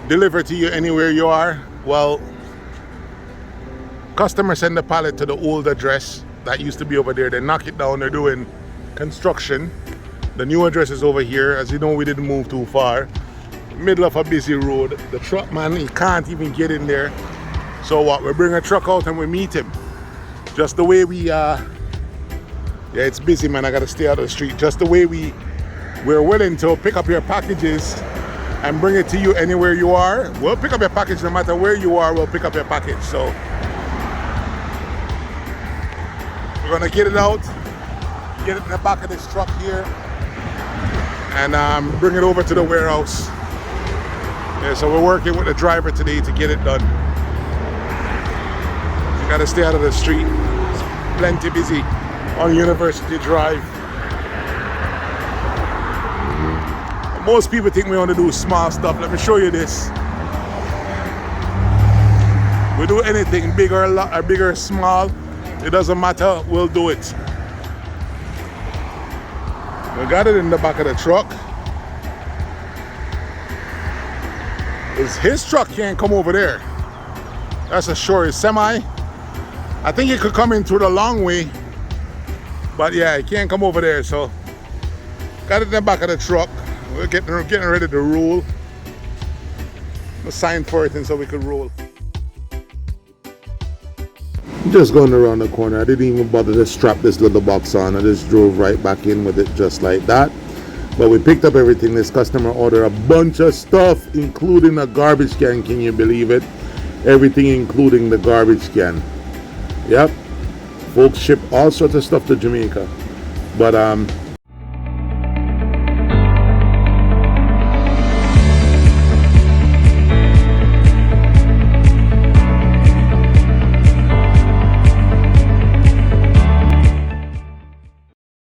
deliver to you anywhere you are. Well, customer send the pallet to the old address that used to be over there. They knock it down. They're doing construction. The new address is over here. As you know, we didn't move too far. Middle of a busy road. The truck man, he can't even get in there. So what? We bring a truck out and we meet him. Just the way we yeah, it's busy, man. I gotta stay out of the street. Just the way we're willing to pick up your packages and bring it to you anywhere you are. We'll pick up your package no matter where you are. We'll pick up your package. So we're gonna get it out, get it in the back of this truck here, and bring it over to the warehouse. Yeah, so we're working with the driver today to get it done. You gotta stay out of the street. It's plenty busy on University Drive. Most people think we want to do small stuff. Let me show you this. We do anything, big or big or small. It doesn't matter, we'll do it. We got it in the back of the truck. His truck can't come over there. That's a short semi. I think it could come in through the long way, but yeah, it can't come over there. So got it in the back of the truck. We're getting ready to roll. We'll sign for it and so we could roll. Just going around the corner. I didn't even bother to strap this little box on. I just drove right back in with it just like that. But we picked up everything. This customer ordered a bunch of stuff, including a garbage can. Can you believe it? Everything including the garbage can. Yep. Folks ship all sorts of stuff to Jamaica. But